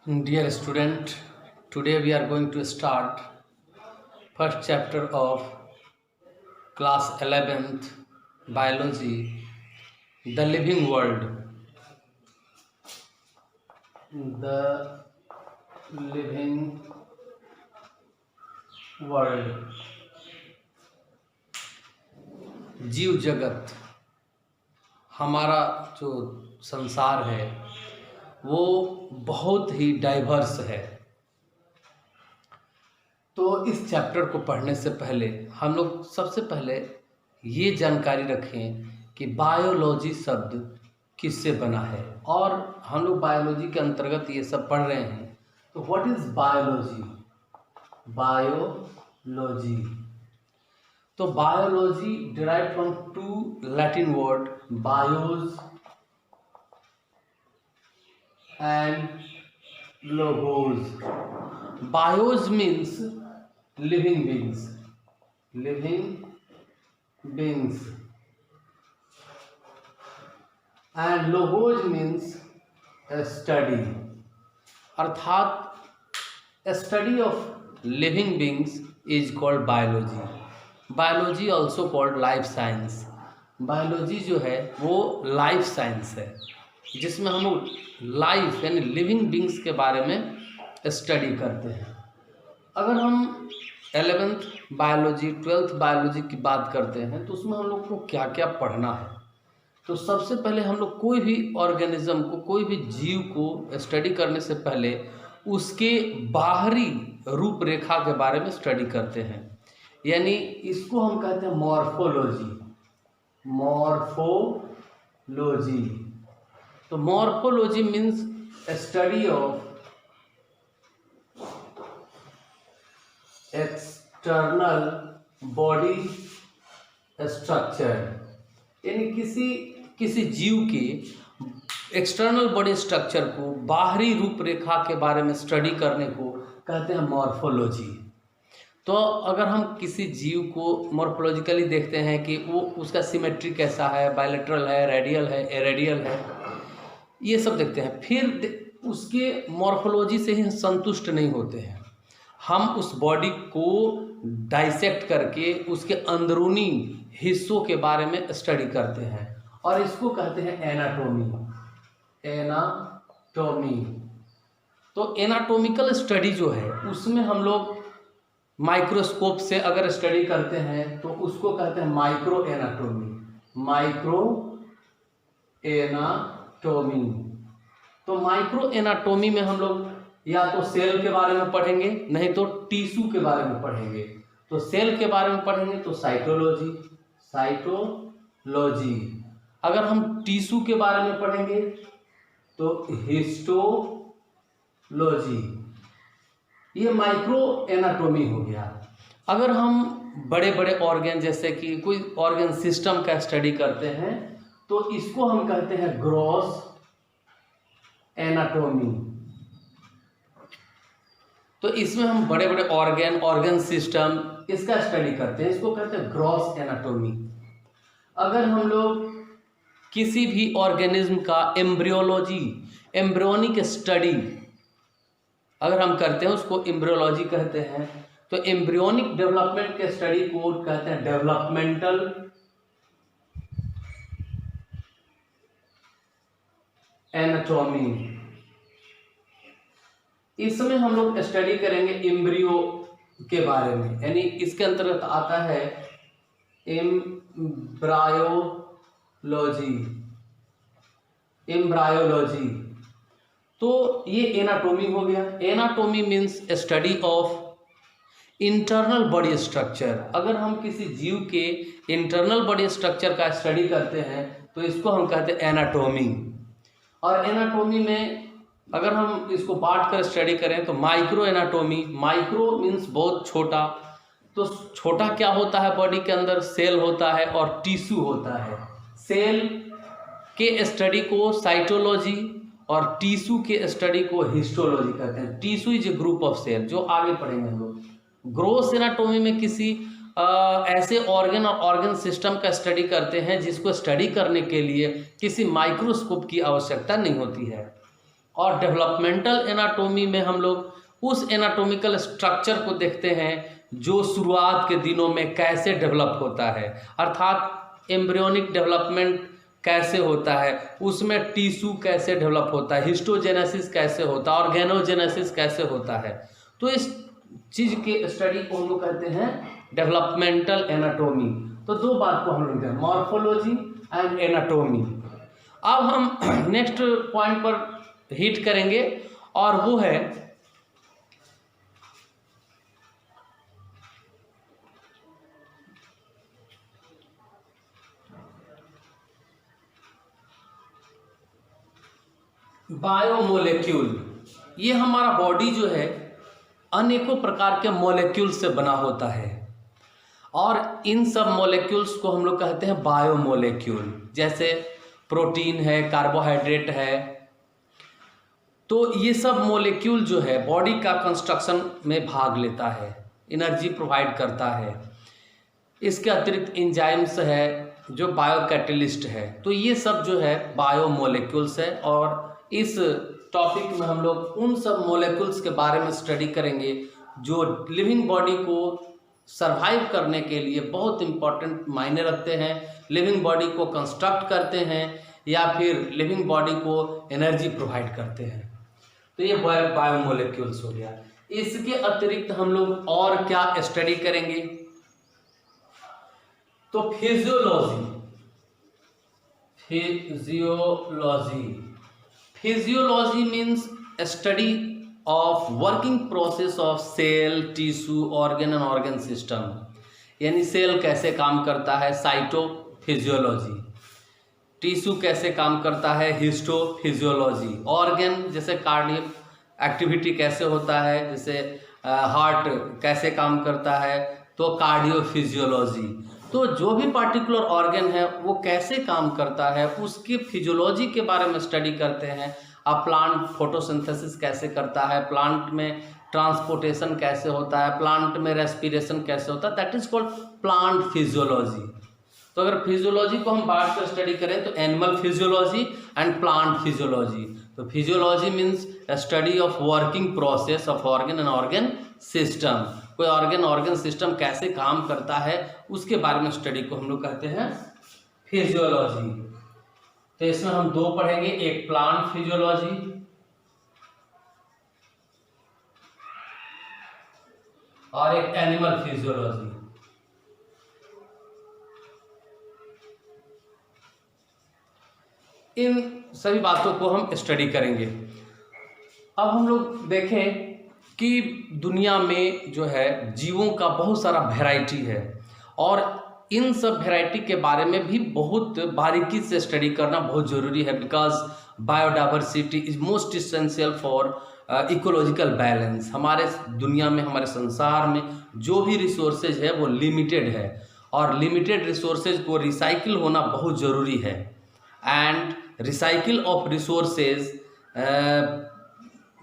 Dear student, today we are going to start first chapter of class 11th biology, the living world. The living world, जीव जगत, हमारा जो संसार है वो बहुत ही डाइवर्स है। तो इस चैप्टर को पढ़ने से पहले हम लोग सबसे पहले ये जानकारी रखें कि बायोलॉजी शब्द किससे बना है, और हम लोग बायोलॉजी के अंतर्गत ये सब पढ़ रहे हैं। तो व्हाट इज बायोलॉजी? बायोलॉजी, तो biology derive from two Latin word bios and logos. Bios means living beings, and logos means a study, अर्थात study of living beings is called biology. Biology also called life science. Biology जो है वो life science है, जिसमें हम लोग life यानी living beings के बारे में स्टडी करते हैं। अगर हम 11th बायोलॉजी 12th बायोलॉजी की बात करते हैं तो उसमें हम लोग को क्या क्या पढ़ना है। तो सबसे पहले हम लोग कोई भी ऑर्गेनिज्म को, कोई भी जीव को स्टडी करने से पहले उसके बाहरी रूपरेखा के बारे में स्टडी करते हैं, यानी इसको हम कहते हैं मॉर्फोलॉजी। मॉर्फोलॉजी, तो morphology means study of external body structure, यानी किसी जीव के एक्सटर्नल बॉडी स्ट्रक्चर को, बाहरी रूपरेखा के बारे में स्टडी करने को कहते हैं मॉर्फोलॉजी। तो अगर हम किसी जीव को मॉर्फोलॉजिकली देखते हैं कि वो उसका सिमेट्री कैसा है, बायलैटरल है, रेडियल है, इरेडियल है, ये सब देखते हैं। फिर उसके मॉर्फोलॉजी से ही संतुष्ट नहीं होते हैं, हम उस बॉडी को डाइसेक्ट करके उसके अंदरूनी हिस्सों के बारे में स्टडी करते हैं, और इसको कहते हैं एनाटॉमी। एनाटॉमी, तो एनाटॉमिकल स्टडी जो है उसमें हम लोग माइक्रोस्कोप से अगर स्टडी करते हैं तो उसको कहते हैं माइक्रो एनाटॉमी। माइक्रो एनाटॉमी, तो माइक्रो एनाटॉमी में हम लोग या तो सेल के बारे में पढ़ेंगे, नहीं तो टिश्यू के बारे में पढ़ेंगे। तो सेल के बारे में पढ़ेंगे तो साइटोलॉजी। अगर हम टिश्यू के बारे में पढ़ेंगे तो हिस्टोलॉजी। ये माइक्रो एनाटॉमी हो गया। अगर हम बड़े बड़े ऑर्गन जैसे कि कोई ऑर्गन सिस्टम का स्टडी करते हैं तो इसको हम कहते हैं ग्रॉस एनाटॉमी। तो इसमें हम बड़े बड़े ऑर्गन सिस्टम इसका स्टडी करते हैं, इसको कहते हैं ग्रॉस एनाटॉमी। अगर हम लोग किसी भी ऑर्गेनिज्म का एम्ब्रियोलॉजी, एम्ब्रियोनिक स्टडी अगर हम करते हैं उसको एम्ब्रियोलॉजी कहते हैं। तो एम्ब्रियोनिक डेवलपमेंट के स्टडी को कहते हैं डेवलपमेंटल एनाटॉमी। इसमें हम लोग स्टडी करेंगे एम्ब्रियो के बारे में, यानी इसके अंतर्गत आता है एम्ब्रायोलॉजी। तो ये एनाटॉमी हो गया। Anatomy means study of internal body structure. अगर हम किसी जीव के इंटरनल बॉडी स्ट्रक्चर का स्टडी करते हैं तो इसको हम कहते हैं एनाटॉमी। और एनाटॉमी में अगर हम इसको बांट कर स्टडी करें तो माइक्रो एनाटॉमी। माइक्रो मीन्स बहुत छोटा, तो छोटा क्या होता है बॉडी के अंदर? सेल होता है और टिश्यू होता है। सेल के स्टडी को साइटोलॉजी और टिश्यू के स्टडी को हिस्टोलॉजी कहते हैं। Tissue is a group of cell, जो आगे पढ़ेंगे हम लोग। ग्रोस एनाटॉमी में किसी ऐसे ऑर्गन और ऑर्गन सिस्टम का स्टडी करते हैं जिसको स्टडी करने के लिए किसी माइक्रोस्कोप की आवश्यकता नहीं होती है। और डेवलपमेंटल एनाटॉमी में हम लोग उस एनाटॉमिकल स्ट्रक्चर को देखते हैं जो शुरुआत के दिनों में कैसे डेवलप होता है, अर्थात एम्ब्रियोनिक डेवलपमेंट कैसे होता है, उसमें टिश्यू कैसे डेवलप होता है, हिस्टोजेनेसिस कैसे होता है, ऑर्गेनोजेनेसिस कैसे होता है। तो इस चीज़ के स्टडी को हम लोग कहते हैं डेवलपमेंटल एनाटॉमी। तो दो बात को हम लोग कहते हैं, मॉर्फोलॉजी एंड एनाटॉमी। अब हम नेक्स्ट पॉइंट पर हिट करेंगे और वो है बायोमोलेक्यूल। ये हमारा बॉडी जो है अनेकों प्रकार के मोलेक्यूल से बना होता है और इन सब मोलेक्यूल्स को हम लोग कहते हैं बायोमोलेक्यूल। जैसे प्रोटीन है, कार्बोहाइड्रेट है, तो ये सब मोलेक्यूल जो है बॉडी का कंस्ट्रक्शन में भाग लेता है, एनर्जी प्रोवाइड करता है। इसके अतिरिक्त एंजाइम्स है जो बायोकैटलिस्ट है। तो ये सब जो है बायोमोलेक्यूल्स है और इस टॉपिक में हम लोग उन सब मोलेक्यूल्स के बारे में स्टडी करेंगे जो लिविंग बॉडी को सरवाइव करने के लिए बहुत इम्पॉर्टेंट मायने रखते हैं, लिविंग बॉडी को कंस्ट्रक्ट करते हैं या फिर लिविंग बॉडी को एनर्जी प्रोवाइड करते हैं। तो ये बायोमोलेक्यूल्स हो गया। इसके अतिरिक्त हम लोग और क्या स्टडी करेंगे, तो physiology means study of working process of cell, tissue, organ and organ system. यानी सेल कैसे काम करता है, साइटोफिजियोलॉजी, टिश्यू कैसे काम करता है, हिस्टोफिजियोलॉजी, ऑर्गन जैसे कार्डियक एक्टिविटी कैसे होता है, जैसे हार्ट कैसे काम करता है, तो कार्डियोफिजियोलॉजी। तो जो भी पार्टिकुलर ऑर्गन है वो कैसे काम करता है उसकी फिजियोलॉजी के बारे में स्टडी करते हैं। अब प्लांट फोटोसिंथेसिस कैसे करता है, प्लांट में ट्रांसपोर्टेशन कैसे होता है, प्लांट में रेस्पिरेशन कैसे होता है, that is called plant physiology. तो अगर फिजियोलॉजी को हम बांट कर स्टडी करें तो animal physiology and plant physiology. तो physiology means study of working process of organ and organ system. कोई ऑर्गन सिस्टम कैसे काम करता है उसके बारे में स्टडी को हम लोग कहते हैं फिजियोलॉजी। तो इसमें हम दो पढ़ेंगे, एक प्लांट फिजियोलॉजी और एक एनिमल फिजियोलॉजी। इन सभी बातों को हम स्टडी करेंगे। अब हम लोग देखें कि दुनिया में जो है जीवों का बहुत सारा वैरायटी है और इन सब वैरायटी के बारे में भी बहुत बारीकी से स्टडी करना बहुत ज़रूरी है, because biodiversity is most essential for ecological balance. हमारे दुनिया में, हमारे संसार में जो भी रिसोर्सेज है वो लिमिटेड है और लिमिटेड रिसोर्सेज को रिसाइकिल होना बहुत ज़रूरी है। And recycle of resources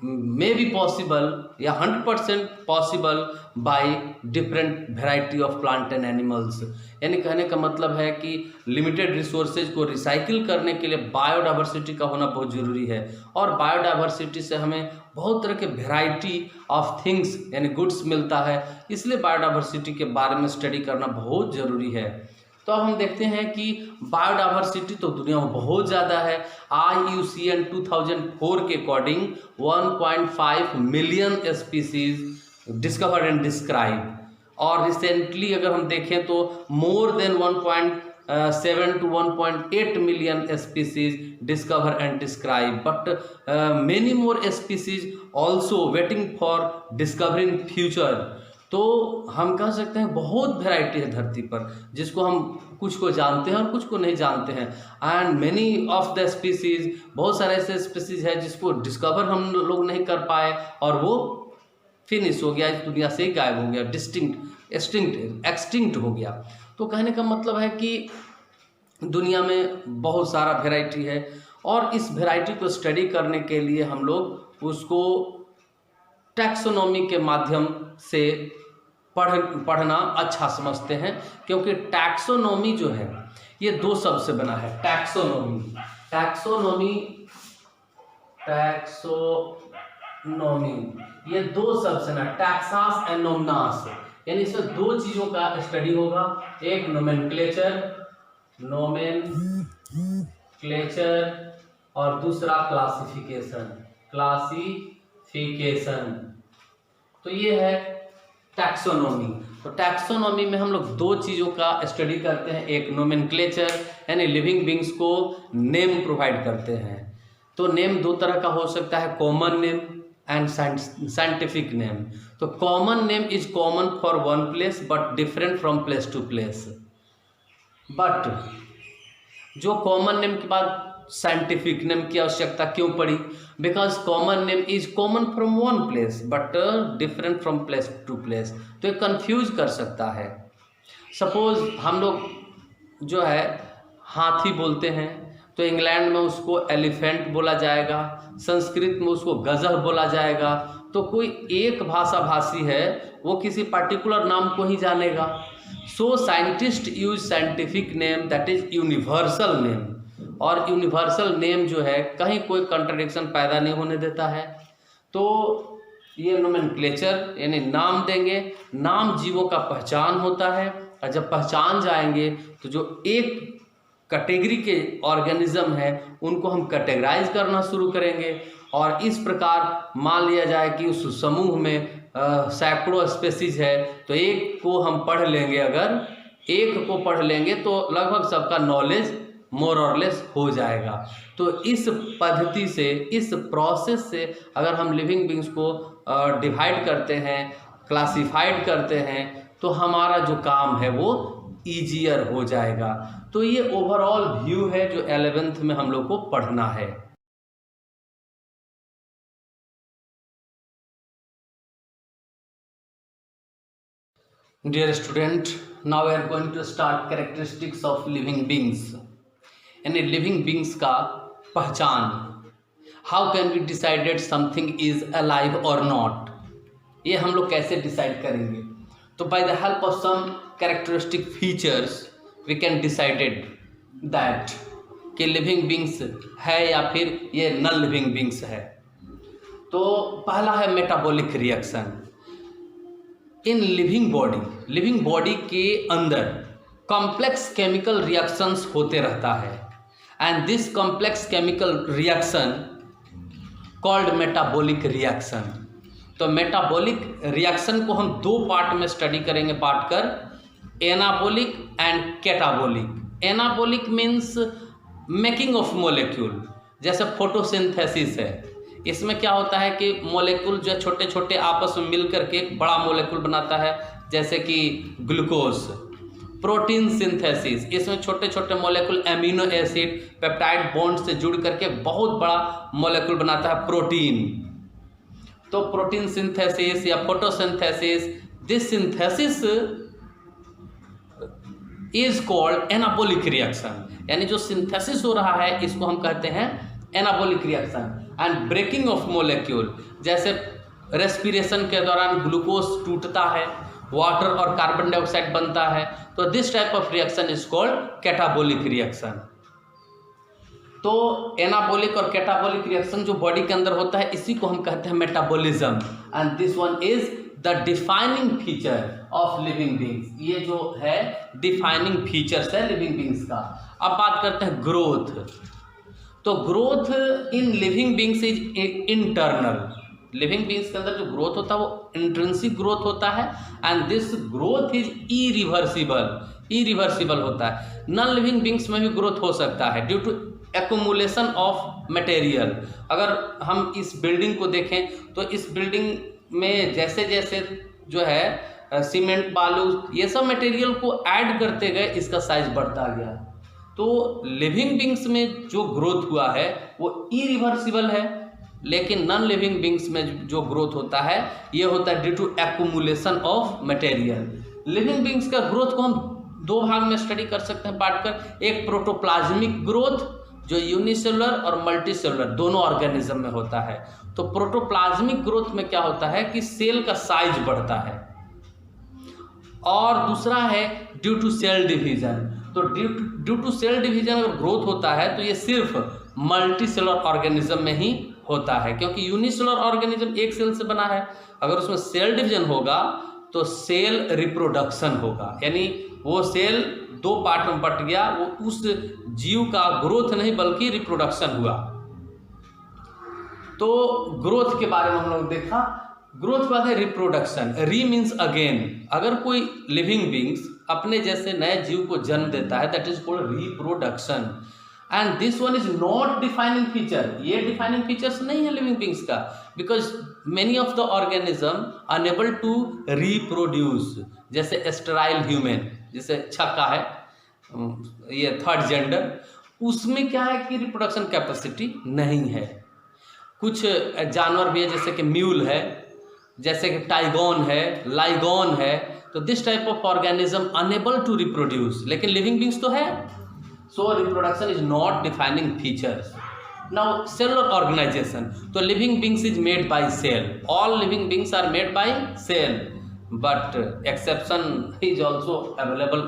may be possible या 100% possible by different variety of plant and animals. यानी कहने का मतलब है कि लिमिटेड रिसोर्सेज को रिसाइकिल करने के लिए बायोडाइवर्सिटी का होना बहुत ज़रूरी है और बायोडाइवर्सिटी से हमें बहुत तरह के वेराइटी ऑफ थिंग्स यानी गुड्स मिलता है, इसलिए बायोडाइवर्सिटी के बारे में स्टडी करना बहुत ज़रूरी है। तो अब हम देखते हैं कि बायोडाइवर्सिटी तो दुनिया में बहुत ज़्यादा है। IUCN 2004 के according 1.5 million species discovered and describe, और रिसेंटली अगर हम देखें तो more than 1.7 to 1.8 million species discover and describe, but many more species also waiting for discovery in future. तो हम कह सकते हैं बहुत वैरायटी है धरती पर, जिसको हम कुछ को जानते हैं और कुछ को नहीं जानते हैं। And many of the species, बहुत सारे ऐसे स्पीसीज है जिसको डिस्कवर हम लोग नहीं कर पाए और वो फिनिश हो गया, इस दुनिया से ही गायब हो गया, एक्सटिंक्ट हो गया। तो कहने का मतलब है कि दुनिया में बहुत सारा वैरायटी है और इस वैरायटी को स्टडी करने के लिए हम लोग उसको टैक्सोनॉमी के माध्यम से पढ़ना अच्छा समझते हैं, क्योंकि टैक्सोनॉमी जो है ये दो शब्द से बना है। टैक्सोनॉमी, ये दो शब्द है ना, टैक्सास एंड नोमनास, यानी इसमें दो चीजों का स्टडी होगा, एक नोमेनक्लेचर और दूसरा क्लासिफिकेशन। तो ये है टैक्सोनॉमी। तो टैक्सोनॉमी में हम लोग दो चीज़ों का स्टडी करते हैं, एक नोमेनक्लेचर यानी लिविंग बींग्स को नेम प्रोवाइड करते हैं। तो नेम दो तरह का हो सकता है, common name and scientific name. तो common name is common for one place but different from place to place. But जो कॉमन नेम के बाद साइंटिफिक नेम की आवश्यकता क्यों पड़ी? Because common name is common from one place but different from place to place. तो ये confuse कर सकता है। सपोज हम लोग जो है हाथी बोलते हैं तो इंग्लैंड में उसको एलिफेंट बोला जाएगा, संस्कृत में उसको गजह बोला जाएगा। तो कोई एक भाषा भाषी है वो किसी पर्टिकुलर नाम को ही जानेगा। So scientist use scientific name that is universal name, और यूनिवर्सल नेम जो है कहीं कोई कंट्रडिक्शन पैदा नहीं होने देता है। तो ये नोमेनक्लेचर यानी नाम देंगे, नाम जीवों का पहचान होता है, और जब पहचान जाएंगे तो जो एक कैटेगरी के ऑर्गेनिज्म है उनको हम कैटेगराइज करना शुरू करेंगे। और इस प्रकार मान लिया जाए कि उस समूह में सैकड़ों स्पेसीज है, तो एक को हम पढ़ लेंगे, अगर एक को पढ़ लेंगे तो लगभग सबका नॉलेज मोर और लेस हो जाएगा। तो इस पद्धति से, इस प्रोसेस से अगर हम लिविंग बींग्स को डिवाइड करते हैं, क्लासिफाइड करते हैं, तो हमारा जो काम है वो ईजियर हो जाएगा। तो ये ओवरऑल व्यू है जो 11th में हम लोग को पढ़ना है। Dear student, now we are going to start characteristics of living beings, यानी लिविंग बींग्स का पहचान। How can we decided something is alive और नॉट, ये हम लोग कैसे डिसाइड करेंगे? तो by the help of some characteristic features we can decided that कि लिविंग बींग्स है या फिर ये नॉन लिविंग बींग्स है। तो पहला है metabolic reaction. In living body के अंदर कॉम्प्लेक्स केमिकल रिएक्शंस होते रहता है, and this complex chemical reaction called metabolic reaction. तो मेटाबॉलिक रिएक्शन को हम दो पार्ट में स्टडी करेंगे, बांटकर, anabolic and catabolic. Anabolic means making of molecule, जैसे फोटोसिंथेसिस है। इसमें क्या होता है कि मोलेक्यूल जो छोटे छोटे आपस में मिल करके एक बड़ा मोलेक्यूल बनाता है, जैसे कि ग्लूकोज। प्रोटीन सिंथेसिस, इसमें छोटे छोटे molecule amino acid peptide bond से जुड़ करके बहुत बड़ा मोलेक्यूल बनाता है, प्रोटीन। तो प्रोटीन सिंथेसिस या photosynthesis, this synthesis is called anabolic reaction, यानी जो सिंथेसिस हो रहा है इसको हम कहते हैं anabolic reaction. And breaking of molecule, जैसे रेस्पिरेशन के दौरान ग्लूकोज टूटता है, वाटर और कार्बन डाइऑक्साइड बनता है, तो this type of reaction is called catabolic reaction. तो एनाबॉलिक और कैटाबॉलिक रिएक्शन जो बॉडी के अंदर होता है इसी को हम कहते हैं metabolism, and this one is the defining feature of living beings. ये जो है डिफाइनिंग फीचर्स है लिविंग बींग्स का। अब बात करते हैं ग्रोथ। तो growth in living beings is internal. Living beings के अंदर जो ग्रोथ होता है वो इंट्रिंसिक ग्रोथ होता है, and this growth is irreversible होता है। नॉन लिविंग बींग्स में भी ग्रोथ हो सकता है due to accumulation of material. अगर हम इस बिल्डिंग को देखें तो इस बिल्डिंग में जैसे जैसे जो है सीमेंट, बालू, ये सब मटेरियल को ऐड करते गए इसका साइज बढ़ता गया। तो लिविंग बींग्स में जो ग्रोथ हुआ है वो इरिवर्सिबल है, लेकिन नॉन लिविंग बींग्स में जो ग्रोथ होता है ये होता है due to accumulation of material. Living beings का ग्रोथ को हम दो भाग में स्टडी कर सकते हैं बांटकर। एक प्रोटोप्लाज्मिक ग्रोथ जो यूनिसेलुलर और मल्टीसेलुलर दोनों ऑर्गेनिज्म में होता है। तो प्रोटोप्लाज्मिक ग्रोथ में क्या होता है कि सेल का साइज बढ़ता है, और दूसरा है ड्यू टू सेल डिवीजन। तो ड्यू टू सेल डिवीजन अगर ग्रोथ होता है तो ये सिर्फ मल्टीसेलुलर ऑर्गेनिज्म में ही होता है, क्योंकि यूनिसेलुलर ऑर्गेनिज्म एक सेल से बना है। अगर उसमें सेल डिवीजन होगा तो सेल रिप्रोडक्शन होगा, यानी वो सेल दो पार्ट में बट गया, वो उस जीव का ग्रोथ नहीं बल्कि रिप्रोडक्शन हुआ। तो ग्रोथ के बारे में हम लोग देखा। ग्रोथ के बाद है रिप्रोडक्शन। री मीन्स अगेन। अगर कोई लिविंग बींग्स अपने जैसे नए जीव को जन्म देता है, that is called reproduction. And this one is not defining feature. ये डिफाइनिंग फीचर्स नहीं है लिविंग बींग्स का, because many of the organism unable to reproduce. जैसे एस्टेराइल ह्यूमन, जैसे छक्का है, ये थर्ड जेंडर, उसमें क्या है कि रिप्रोडक्शन कैपेसिटी नहीं है। कुछ जानवर भी है जैसे कि म्यूल है, जैसे कि टाइगोन है, लाइगोन है, तो this type of organism unable to reproduce, लेकिन लिविंग बींग्स तो है। So reproduction is not defining features. Now cellular organization, तो living beings is made by cell. All living beings are made by cell, but exception is also available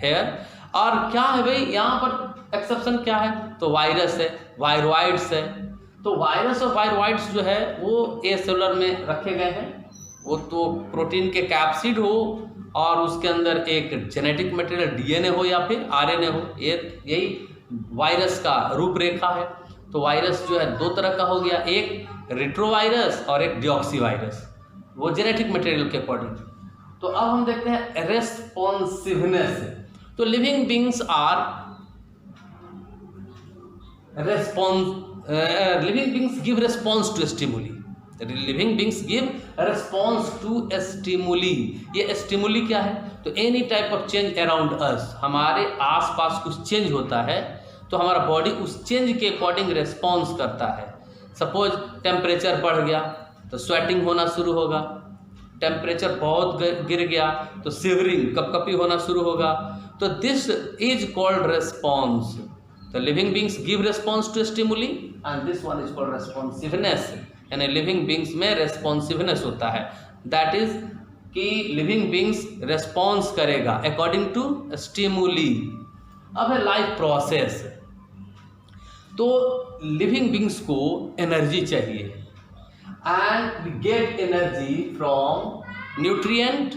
here. और क्या है भाई यहाँ पर एक्सेप्शन क्या है, तो वायरस है, वायरोइड्स है। तो वायरस और वायरोइड्स जो है वो ए सेलुलर में रखे गए हैं। वो तो प्रोटीन के कैप्सिड हो और उसके अंदर एक जेनेटिक मटेरियल डीएनए हो या फिर आरएनए हो, यही वायरस का रूपरेखा है। तो वायरस जो है दो तरह का हो गया, एक रेट्रोवायरस और एक डिऑक्सी वायरस, वो जेनेटिक मटेरियल के अकॉर्डिंग। तो अब हम देखते हैं रेस्पॉन्सिवनेस। तो living beings are living beings give response to stimuli. Living beings give response to stimuli. ये stimuli क्या है, तो any type of change around us, हमारे आसपास कुछ चेंज होता है तो हमारा बॉडी उस चेंज के अकॉर्डिंग रेस्पॉन्स करता है। सपोज टेम्परेचर बढ़ गया तो स्वेटिंग होना शुरू होगा, टेम्परेचर बहुत गिर गया तो शिवरिंग, कपकपी होना शुरू होगा। तो दिस इज कॉल्ड रेस्पॉन्स। तो living beings give response to stimuli and this one is called responsiveness. यानी लिविंग बींग्स में रेस्पॉन्सिवनेस होता है, दैट इज कि लिविंग बींग्स रेस्पॉन्स करेगा अकॉर्डिंग टू स्टिमुली। अब है लाइफ प्रोसेस। तो लिविंग बींग्स को एनर्जी चाहिए and we get energy from nutrient,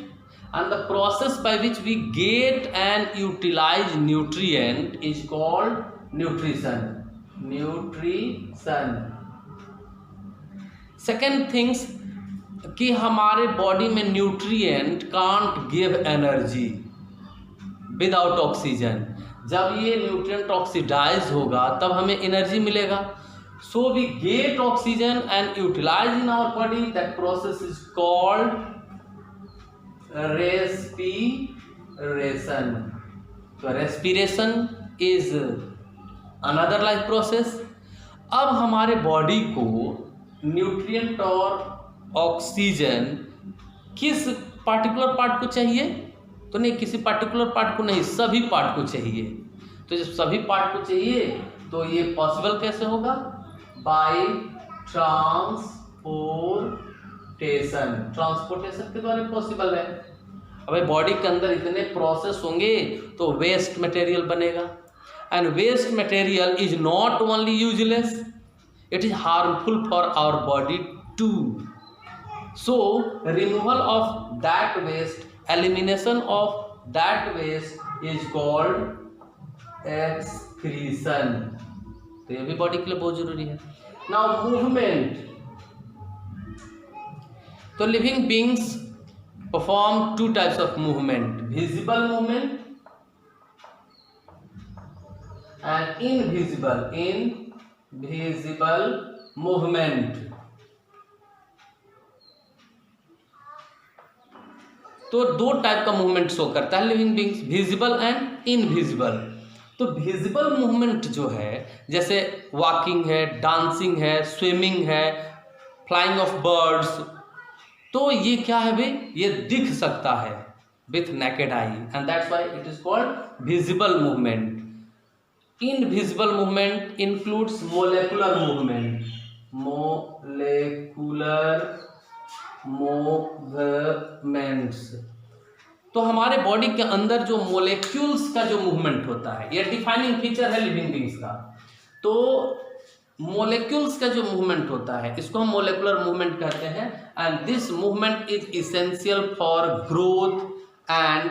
and the process by which we get and utilize nutrient is called nutrition. Second things कि हमारे body में nutrient can't give energy without oxygen. जब ये nutrient oxidise होगा तब हमें energy मिलेगा। So we get oxygen and utilise in our body, that process is called respiration. तो respiration is another life process. अब हमारे बॉडी को न्यूट्रिएंट और ऑक्सीजन किस पार्टिकुलर पार्ट को चाहिए, तो नहीं किसी पार्टिकुलर पार्ट को नहीं, सभी पार्ट को चाहिए। तो जब सभी पार्ट को चाहिए तो ये पॉसिबल कैसे होगा, बाय ट्रांसपोर्टेशन के द्वारा पॉसिबल है। अब बॉडी के अंदर इतने प्रोसेस होंगे तो वेस्ट मटेरियल बनेगा, and waste material is not only useless, it is harmful for our body too. So removal of that waste, elimination of that waste is called excretion. तो ये भी बॉडी के लिए बहुत जरूरी है। Now movement. तो living beings perform two types of movement, visible movement and invisible movement. तो दो टाइप का मूवमेंट शो करता है living beings, visible and invisible. तो विजिबल मूवमेंट जो है जैसे वॉकिंग है, डांसिंग है, स्विमिंग है, फ्लाइंग ऑफ बर्ड्स, तो ये क्या है भाई, ये दिख सकता है with naked eye, and that's why it is called visible movement. Invisible movement includes molecular movement, movements. तो हमारे बॉडी के अंदर जो मोलेक्यूल्स का जो मूवमेंट होता है, ये डिफाइनिंग फीचर है लिविंग बींग्स का। तो मोलिक्यूल्स का जो मूवमेंट होता है इसको हम मोलिकुलर मूवमेंट कहते हैं, and this movement is essential for growth and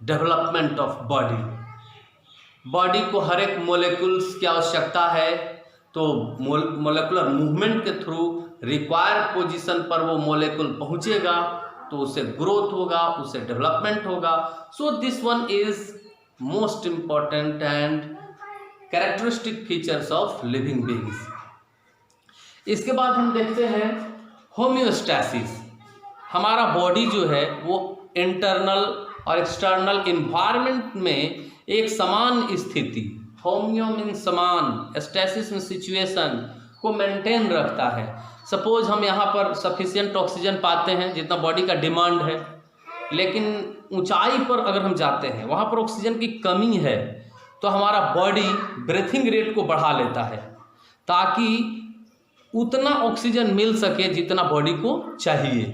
development of body. Body को हर एक मोलिक्यूल्स की आवश्यकता है, तो मोलिकुलर मूवमेंट के थ्रू रिक्वायर्ड पोजीशन पर वो मोलिक्यूल पहुंचेगा तो उसे ग्रोथ होगा, उसे डेवलपमेंट होगा। So this one is most important and characteristic features of living beings. इसके बाद हम देखते हैं होम्योस्टैसिस। हमारा बॉडी जो है वो इंटरनल और एक्सटर्नल इन्वायरमेंट में एक समान स्थिति, होम्यो मीन समान, स्टैसिस में सिचुएशन को मेंटेन रखता है। सपोज हम यहाँ पर सफिशिएंट ऑक्सीजन पाते हैं जितना बॉडी का डिमांड है, लेकिन ऊंचाई पर अगर हम जाते हैं वहाँ पर ऑक्सीजन की कमी है, तो हमारा बॉडी ब्रीथिंग रेट को बढ़ा लेता है ताकि उतना ऑक्सीजन मिल सके जितना बॉडी को चाहिए।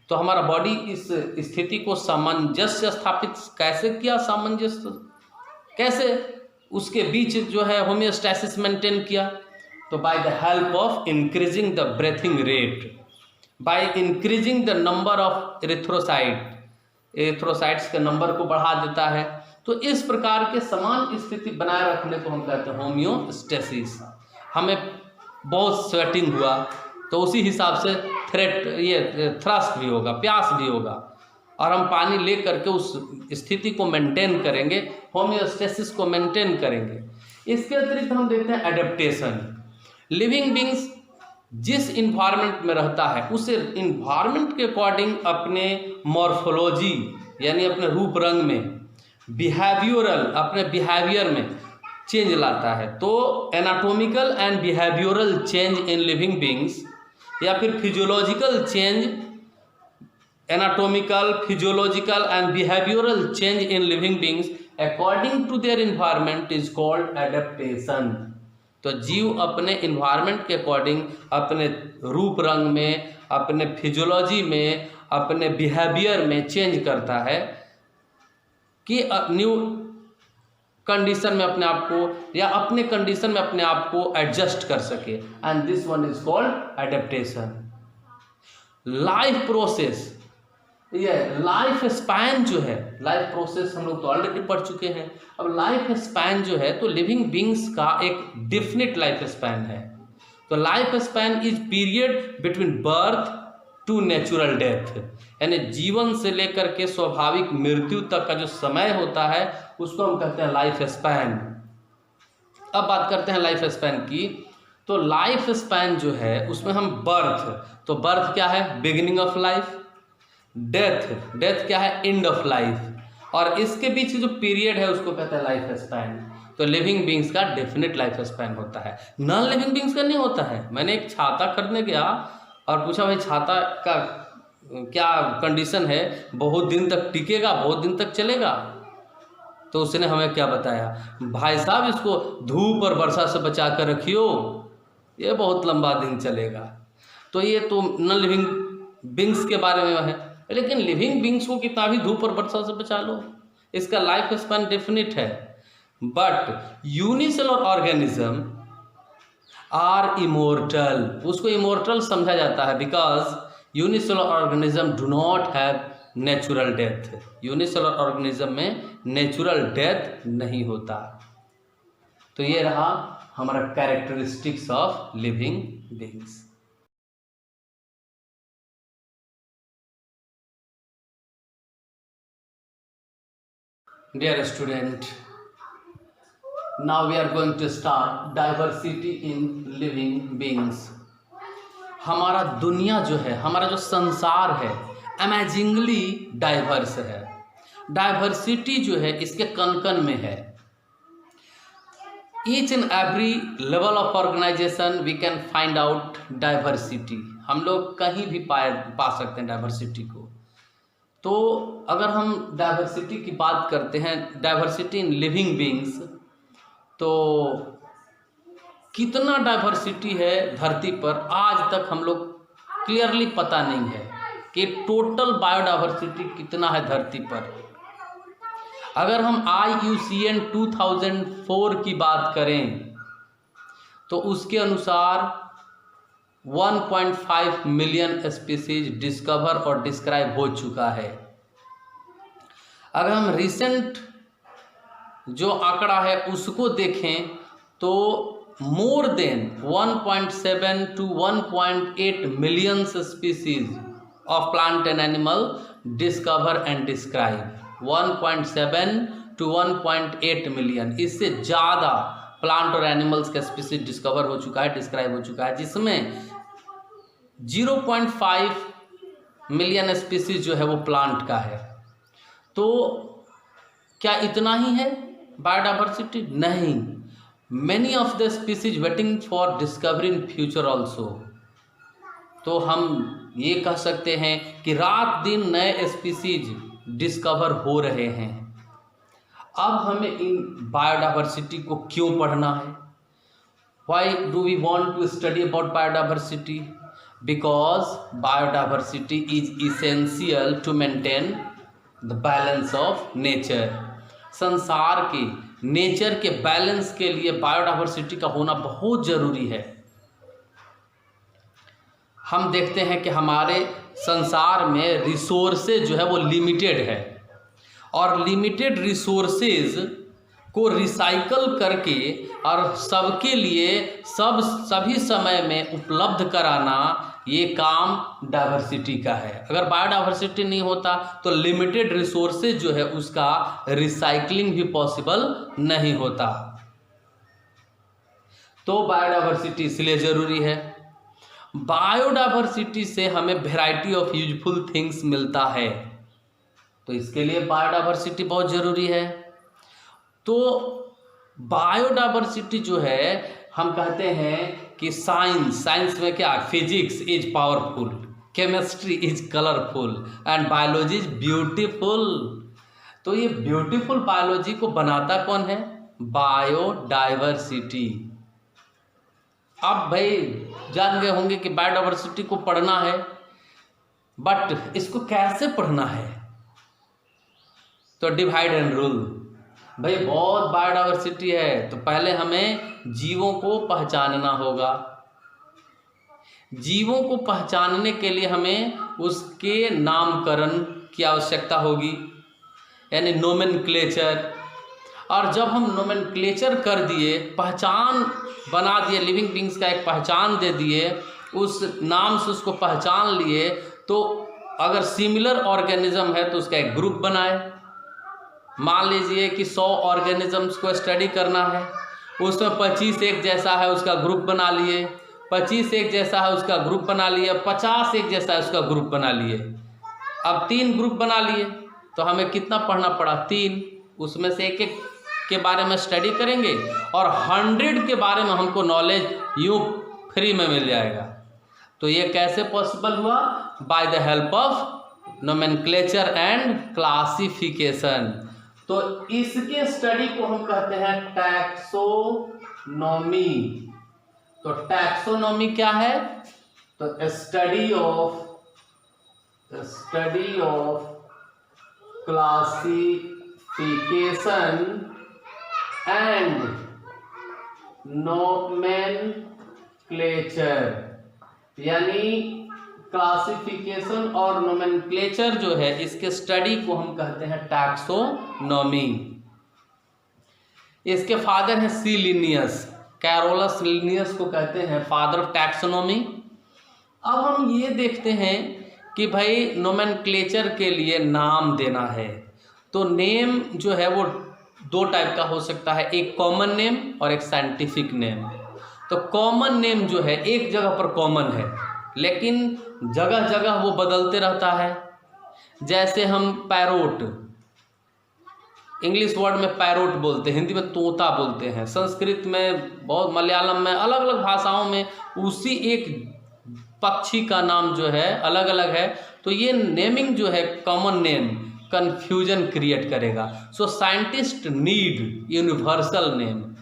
तो हमारा बॉडी इस स्थिति को सामंजस्य स्थापित कैसे किया, सामंजस्य कैसे उसके बीच जो है होम्योस्टैसिस मेंटेन किया, तो by the help of increasing the breathing rate, by increasing the number of erythrocytes के नंबर को बढ़ा देता है। तो इस प्रकार के समान स्थिति बनाए रखने को हम कहते हैं होम्योस्टैसिस। हमें बहुत स्वेटिंग हुआ तो उसी हिसाब से थ्रस्ट भी होगा, प्यास भी होगा, और हम पानी ले करके उस स्थिति को मेंटेन करेंगे, होम्योस्टैसिस को मेंटेन करेंगे। इसके अतिरिक्त हम देखते हैं एडेप्टेशन। लिविंग बीइंग्स जिस इन्वायरमेंट में रहता है उस इन्वायरमेंट के अकॉर्डिंग अपने मॉर्फोलॉजी यानी अपने रूप रंग में, बिहेवियरल अपने बिहेवियर में चेंज लाता है। तो anatomical and behavioural change in living beings या फिर physiological change, anatomical, physiological and behavioural change in living beings according to their environment is called adaptation. तो जीव अपने इन्वायरमेंट के अकॉर्डिंग अपने रूप रंग में, अपने फिजियोलॉजी में, अपने बिहेवियर में चेंज करता है कि न्यू कंडीशन में अपने आप को या अपने कंडीशन में अपने आप को एडजस्ट कर सके, and this one is called adaptation. Life process, ये लाइफ स्पैन जो है, लाइफ प्रोसेस हम लोग तो ऑलरेडी पढ़ चुके हैं। अब लाइफ स्पैन जो है तो लिविंग बीइंग्स का एक डेफिनेट लाइफ स्पैन है। तो life span is period between birth to natural death, यानी जीवन से लेकर के स्वाभाविक मृत्यु तक का जो समय होता है उसको हम कहते हैं लाइफ स्पैन। अब बात करते हैं लाइफ स्पैन की। तो लाइफ स्पैन जो है उसमें हम बर्थ, तो बर्थ क्या है, बिगिनिंग ऑफ लाइफ, डेथ क्या है, एंड ऑफ लाइफ, और इसके बीच जो पीरियड है उसको कहते हैं लाइफ स्पैन। तो लिविंग बीइंग्स का डेफिनेट लाइफ स्पैन होता है, नॉन लिविंग बीइंग्स का नहीं होता है। मैंने एक छाता खरीदने गया और पूछा भाई छाता का क्या कंडीशन है, बहुत दिन तक टिकेगा, बहुत दिन तक चलेगा? तो उसने हमें क्या बताया, भाई साहब इसको धूप और वर्षा से बचा कर रखियो, ये बहुत लंबा दिन चलेगा। तो ये तो नॉन लिविंग बीइंग्स के बारे में है, लेकिन लिविंग बीइंग्स को कितना भी धूप और वर्षा से बचा लो, इसका लाइफ स्पैन डेफिनिट है। But unicellular organism are immortal, उसको इमोर्टल समझा जाता है because unicellular organism do not have natural death. Unicellular organism में नेचुरल डेथ नहीं होता। तो ये रहा हमारा characteristics of living beings. Dear student, now we are going to start diversity in living beings. हमारा दुनिया जो है, हमारा जो संसार है, अमेजिंगली डाइवर्स है। डाइवर्सिटी जो है इसके कण-कण में है। Each and every level of organisation we can find out diversity. हम लोग कहीं भी पा सकते हैं डाइवर्सिटी को। तो अगर हम डाइवर्सिटी की बात करते हैं, डाइवर्सिटी इन लिविंग बीइंग्स, तो कितना डाइवर्सिटी है धरती पर आज तक हम लोग क्लियरली पता नहीं है कि टोटल बायोडाइवर्सिटी कितना है धरती पर। अगर हम IUCN 2004 की बात करें तो उसके अनुसार 1.5 मिलियन स्पीसीज डिस्कवर और डिस्क्राइब हो चुका है। अगर हम रिसेंट जो आंकड़ा है उसको देखें तो more than 1.7 to 1.8 million species of plant and animal discover and describe. 1.7 to 1.8 million, इससे ज़्यादा प्लांट और एनिमल्स का स्पीसीज डिस्कवर हो चुका है, डिस्क्राइब हो चुका है, जिसमें 0.5 मिलियन स्पीसीज जो है वो प्लांट का है। तो क्या इतना ही है बायोडाइवर्सिटी? नहीं, many of the species waiting for discovery in future also. तो हम ये कह सकते हैं कि रात दिन नए स्पीसीज डिस्कवर हो रहे हैं। अब हमें इन बायोडाइवर्सिटी को क्यों पढ़ना है? Why do we want to study about biodiversity? Because biodiversity is essential to maintain the balance of nature. संसार के नेचर के बैलेंस के लिए बायोडाइवर्सिटी का होना बहुत जरूरी है। हम देखते हैं कि हमारे संसार में रिसोर्सेज जो है वो लिमिटेड है, और लिमिटेड रिसोर्सेज को रिसाइकल करके और सबके लिए सभी समय में उपलब्ध कराना, ये काम डाइवर्सिटी का है। अगर बायोडाइवर्सिटी नहीं होता तो लिमिटेड रिसोर्सेज जो है उसका रिसाइकलिंग भी पॉसिबल नहीं होता। तो बायोडाइवर्सिटी इसलिए जरूरी है। बायोडाइवर्सिटी से हमें वैरायटी ऑफ यूजफुल थिंग्स मिलता है, तो इसके लिए बायोडाइवर्सिटी बहुत जरूरी है। तो बायोडाइवर्सिटी जो है, हम कहते हैं कि साइंस में क्या, physics is powerful, chemistry is colourful and biology is beautiful. तो ये ब्यूटीफुल बायोलॉजी को बनाता कौन है? बायोडाइवर्सिटी। अब भाई जान गए होंगे कि बायोडाइवर्सिटी को पढ़ना है, बट इसको कैसे पढ़ना है? तो डिवाइड एंड रूल। भाई बहुत बायोडाइवर्सिटी है, तो पहले हमें जीवों को पहचानना होगा। जीवों को पहचानने के लिए हमें उसके नामकरण की आवश्यकता होगी, यानी नोमेनक्लेचर। और जब हम नोमेनक्लेचर कर दिए, पहचान बना दिए, लिविंग बींग्स का एक पहचान दे दिए, उस नाम से उसको पहचान लिए, तो अगर सिमिलर ऑर्गेनिज्म है तो उसका एक ग्रुप बनाए। मान लीजिए कि 100 ऑर्गेनिजम्स को स्टडी करना है, उसमें 25 एक जैसा है, उसका ग्रुप बना लिए। 25 एक जैसा है, उसका ग्रुप बना लिए। 50 एक जैसा है, उसका ग्रुप बना लिए। अब 3 ग्रुप बना लिए, तो हमें कितना पढ़ना पड़ा? 3। उसमें से एक एक के बारे में स्टडी करेंगे, और 100 के बारे में हमको नॉलेज यूँ फ्री में मिल जाएगा। तो ये कैसे पॉसिबल हुआ? Bye the help of nomenclature and classification. तो इसके स्टडी को हम कहते हैं टैक्सोनॉमी। तो टैक्सोनॉमी क्या है? तो study of classification and nomenclature, यानी क्लासिफिकेशन और नोमेनक्लेचर जो है, इसके स्टडी को हम कहते हैं टैक्सोनॉमी। इसके फादर हैं सी लिनियस, कैरोलस लिनियस को कहते हैं फादर ऑफ टैक्सोनॉमी। अब हम ये देखते हैं कि भाई नोमेनक्लेचर के लिए नाम देना है, तो नेम जो है वो 2 टाइप का हो सकता है, एक कॉमन नेम और एक साइंटिफिक नेम। तो कॉमन नेम जो है एक जगह पर कॉमन है, लेकिन जगह जगह वो बदलते रहता है। जैसे हम पैरोट, इंग्लिश वर्ड में पैरोट बोलते हैं, हिंदी में तोता बोलते हैं, संस्कृत में, बहुत मलयालम में, अलग अलग भाषाओं में उसी एक पक्षी का नाम जो है अलग अलग है। तो ये नेमिंग जो है, कॉमन नेम, कंफ्यूजन क्रिएट करेगा। So scientist need universal name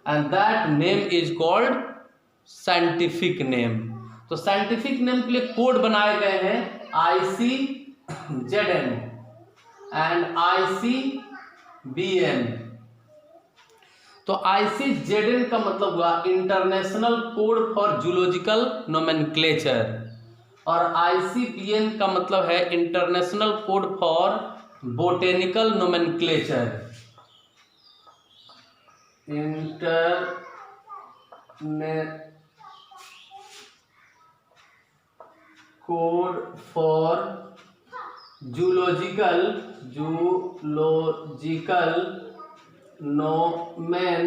and that name is called scientific name. तो साइंटिफिक नेम के लिए कोड बनाए गए हैं ICZN एंड ICBN। तो ICZN का मतलब हुआ international code for zoological nomenclature, और ICBN का मतलब है international code for botanical nomenclature. Code for zoological nomenclature,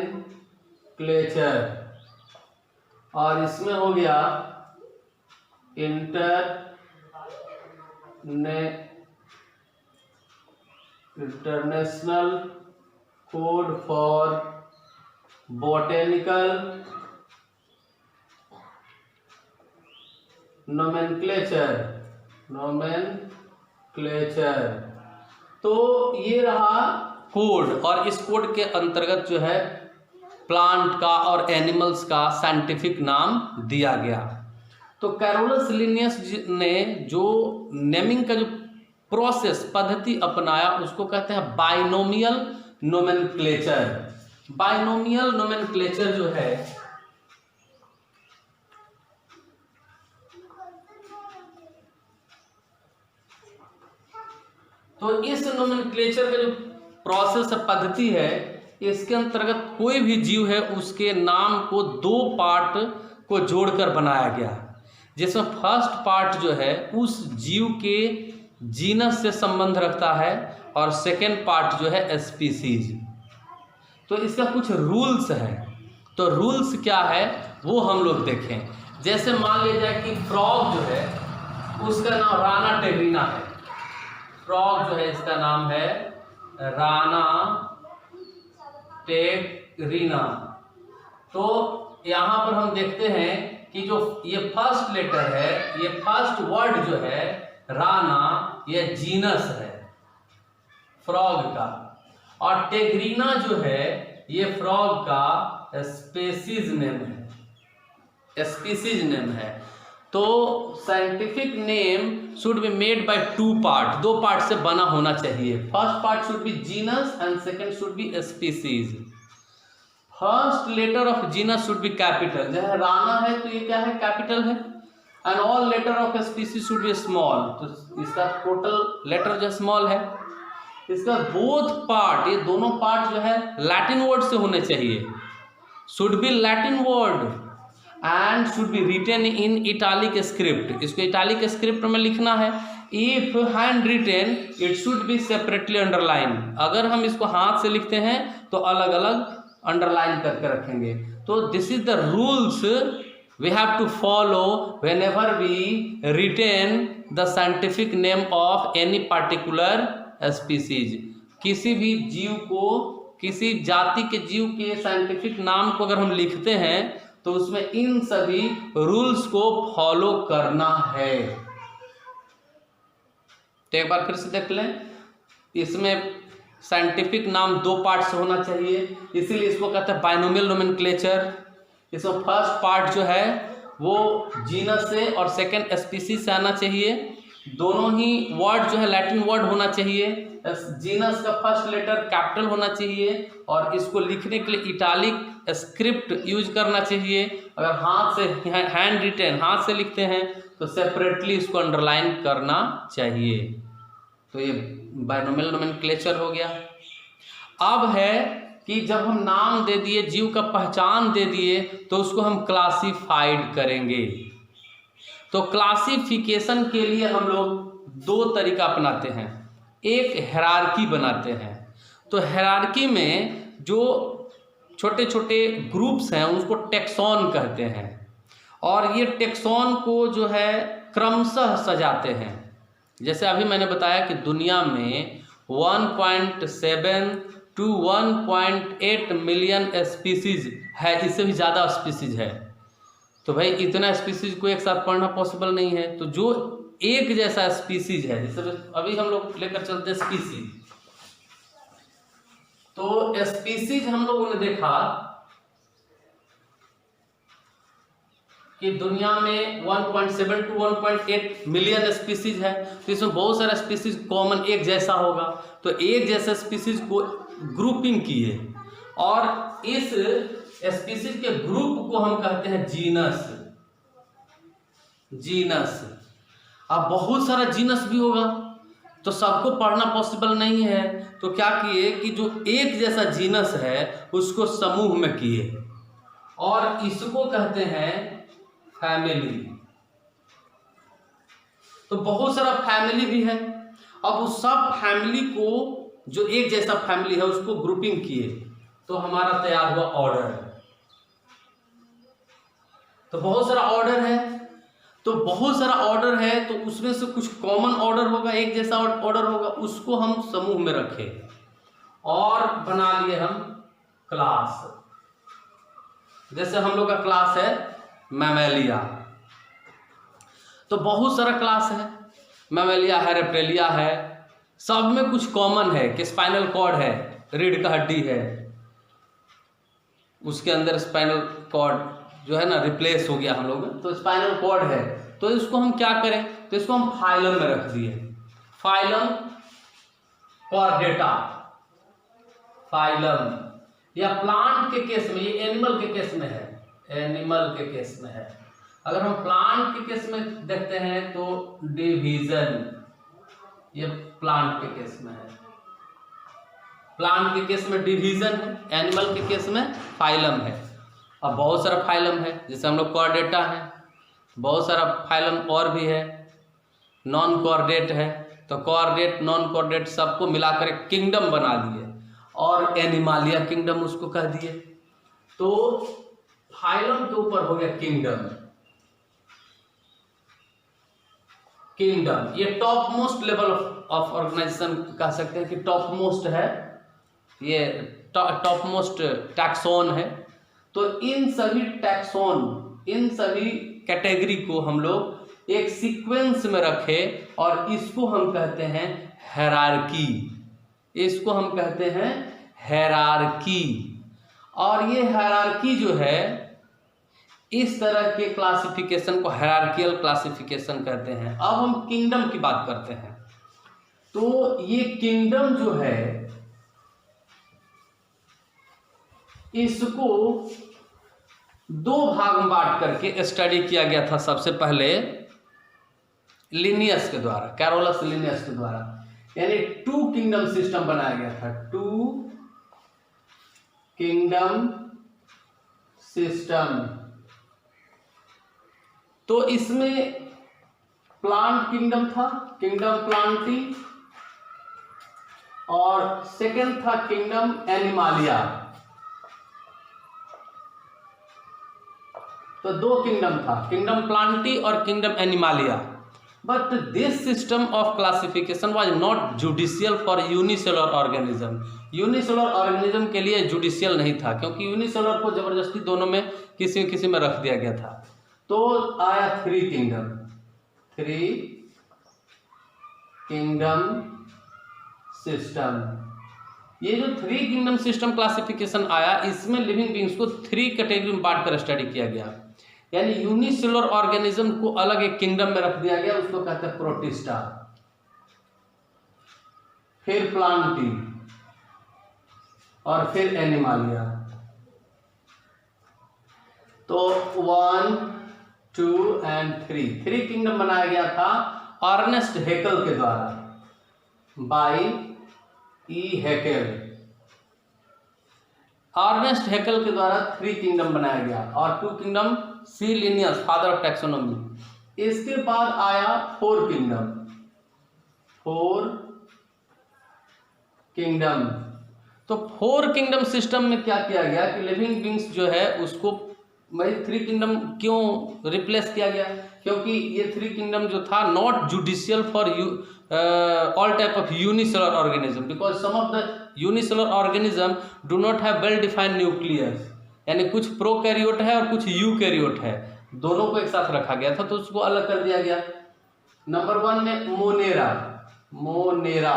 और इसमें हो गया international code for botanical nomenclature. तो ये रहा कोड, और इस कोड के अंतर्गत जो है प्लांट का और एनिमल्स का साइंटिफिक नाम दिया गया। तो कैरोलस लिनियस ने जो नेमिंग का जो प्रोसेस पद्धति अपनाया उसको कहते हैं बाइनोमियल नोमेनक्लेचर। बाइनोमियल नोमेनक्लेचर जो है तो इस नोमेनक्लेचर का जो प्रोसेस पद्धति है, इसके अंतर्गत कोई भी जीव है उसके नाम को दो पार्ट को जोड़कर बनाया गया, जिसमें फर्स्ट पार्ट जो है उस जीव के जीनस से संबंध रखता है और सेकेंड पार्ट जो है स्पीसीज। तो इसका कुछ रूल्स है, तो रूल्स क्या है वो हम लोग देखें। जैसे मान लिया जाए कि फ्रॉग जो है उसका नाम राना टेग्रीना है। फ्रॉग जो है इसका नाम है राना टेग्रीना। तो यहाँ पर हम देखते हैं कि जो ये फर्स्ट लेटर है, ये फर्स्ट वर्ड जो है राना, ये जीनस है फ्रॉग का, और टेग्रीना जो है ये फ्रॉग का स्पीसीज नेम है। तो scientific name should be made by two part, दो पार्ट से बना होना चाहिए। First part should be genus and second should be species. First letter of genus should be capital, जैसे राना है तो ये क्या है, कैपिटल है, and all letter of species should be small, तो इसका टोटल लेटर जो स्मॉल है। इसका बोथ पार्ट, ये दोनों पार्ट जो है लैटिन वर्ड से होने चाहिए, should be Latin word and should be written in italic script. इसको इटालिक स्क्रिप्ट में लिखना है। If hand written it should be separately underline, अगर हम इसको हाथ से लिखते हैं तो अलग अलग अंडरलाइन करके रखेंगे। तो this is the rules we have to follow whenever we written the scientific name of any particular species. किसी भी जीव को, किसी जाति के जीव के साइंटिफिक नाम को अगर हम लिखते हैं तो उसमें इन सभी रूल्स को फॉलो करना है। तो एक बार फिर से देख लें, इसमें साइंटिफिक नाम दो पार्ट से होना चाहिए, इसीलिए इसको कहते हैं बाइनोमियल नोमेनक्लेचर। इसमें फर्स्ट पार्ट जो है वो जीनस से और सेकेंड स्पीसीज से आना चाहिए। दोनों ही वर्ड जो है लैटिन वर्ड होना चाहिए। जीनस का फर्स्ट लेटर कैपिटल होना चाहिए और इसको लिखने के लिए इटालिक स्क्रिप्ट यूज करना चाहिए। अगर हाथ से, हैंड रिटेन हाथ से लिखते हैं तो सेपरेटली इसको अंडरलाइन करना चाहिए। तो ये बाइनोमियल नोमेनक्लेचर हो गया। अब है कि जब हम नाम दे दिए, जीव का पहचान दे दिए, तो उसको हम क्लासिफाइड करेंगे। तो क्लासिफिकेशन के लिए हम लोग दो तरीका अपनाते हैं। एक हायरार्की बनाते हैं। तो हायरार्की में जो छोटे छोटे ग्रुप्स हैं उसको टेक्सॉन कहते हैं, और ये टेक्सॉन को जो है क्रमशः सजाते हैं। जैसे अभी मैंने बताया कि दुनिया में 1.7 to 1.8 मिलियन स्पीसीज है, इससे भी ज़्यादा स्पीसीज है। तो भाई इतना स्पीसीज को एक साथ पढ़ना पॉसिबल नहीं है। तो जो एक जैसा स्पीसीज है, जैसे अभी हम लोग लेकर चलते हैं स्पीसीज, तो स्पीसीज हम लोगों ने देखा कि दुनिया में 1.7 to 1.8 मिलियन स्पीसीज है। तो इसमें बहुत सारा स्पीसीज कॉमन एक जैसा होगा, तो एक जैसा स्पीसीज को ग्रुपिंग किए और इस स्पीसीज के ग्रुप को हम कहते हैं जीनस। जीनस। अब बहुत सारा जीनस भी होगा तो सबको पढ़ना पॉसिबल नहीं है, तो क्या किए कि जो एक जैसा जीनस है उसको समूह में किए और इसको कहते हैं फैमिली। तो बहुत सारा फैमिली भी है। अब उस सब फैमिली को, जो एक जैसा फैमिली है, उसको ग्रुपिंग किए तो हमारा तैयार हुआ ऑर्डर। तो बहुत सारा ऑर्डर है, तो बहुत सारा ऑर्डर है तो उसमें से कुछ कॉमन ऑर्डर होगा, एक जैसा ऑर्डर होगा, उसको हम समूह में रखें और बना लिए हम क्लास। जैसे हम लोग का क्लास है मैमेलिया, तो बहुत सारा क्लास है, मैमेलिया है, रेप्टिलिया है, सब में कुछ कॉमन है कि स्पाइनल कॉर्ड है, रीढ़ का हड्डी है, उसके अंदर स्पाइनल कॉर्ड जो है ना रिप्लेस हो गया हम लोग में, तो स्पाइनल कॉर्ड है, तो इसको हम क्या करें, तो इसको हम फाइलम में रख दिए, फाइलम कॉर्डेटा। फाइलम या प्लांट के केस में, ये एनिमल के केस में है, एनिमल के केस में है। अगर हम प्लांट के केस में देखते हैं तो डिवीजन, ये प्लांट के केस में है, प्लांट के केस में डिवीजन है, एनिमल के केस में फाइलम है। अब बहुत सारा फाइलम है, जैसे हम लोग कॉर्डेटा है, बहुत सारा फाइलम और भी है, नॉन कॉर्डेट है, तो कॉर्डेट नॉन कॉर्डेट सबको मिलाकर एक किंगडम बना दिए और एनिमालिया किंगडम उसको कह दिए। तो फाइलम के ऊपर हो गया किंगडम। किंगडम ये top most level of organisation कह सकते हैं कि टॉप मोस्ट है, ये टॉप मोस्ट टैक्सोन है। तो इन सभी टैक्सोन, इन सभी कैटेगरी को हम लोग एक सीक्वेंस में रखें और इसको हम कहते हैं हायरार्की। इसको हम कहते हैं हायरार्की। और ये हायरार्की जो है, इस तरह के क्लासिफिकेशन को हायरार्कियल क्लासिफिकेशन कहते हैं। अब हम किंगडम की बात करते हैं। तो ये किंगडम जो है, इसको दो भाग में बांट करके स्टडी किया गया था सबसे पहले लिनियस के द्वारा, कैरोलस लिनियस के द्वारा, यानी टू किंगडम सिस्टम बनाया गया था, टू किंगडम सिस्टम। तो इसमें प्लांट किंगडम था, किंगडम प्लांटी, और सेकंड था किंगडम एनिमालिया। तो दो किंगडम था, किंगडम प्लांटी और kingdom Animalia. But this system of classification was not judicial for unicellular organism. Unicellular organism के लिए जुडिशियल नहीं था, क्योंकि यूनिसेलुलर को जबरदस्ती दोनों में किसी किसी में रख दिया गया था। तो आया थ्री किंगडम सिस्टम। ये जो थ्री किंगडम सिस्टम क्लासिफिकेशन आया, इसमें लिविंग बींग्स को थ्री कैटेगरी में बांट कर स्टडी किया गया। यानी यूनिसेलुलर ऑर्गेनिज्म को अलग एक किंगडम में रख दिया गया, उसको कहते हैं प्रोटिस्टा, फिर प्लांटी और फिर एनिमालिया। तो 1, 2 एंड 3 थ्री किंगडम बनाया गया था अर्नेस्ट हैकेल के द्वारा, by E Haeckel. Ernst Haeckel के द्वारा थ्री किंगडम बनाया गया और two kingdom C Linnaeus, father of taxonomy. इसके बाद आया फोर किंगडम। तो फोर किंगडम सिस्टम में क्या किया गया कि लिविंग बींग्स जो है उसको थ्री किंगडम क्यों रिप्लेस किया गया, क्योंकि ये थ्री किंगडम जो था not judicial for all type of unicellular organism, because some of the unicellular organism do not have well defined nucleus, यानी कुछ प्रोकैरियोट है और कुछ यूकैरियोट है, दोनों को एक साथ रखा गया था, तो उसको अलग कर दिया गया। नंबर 1 में मोनेरा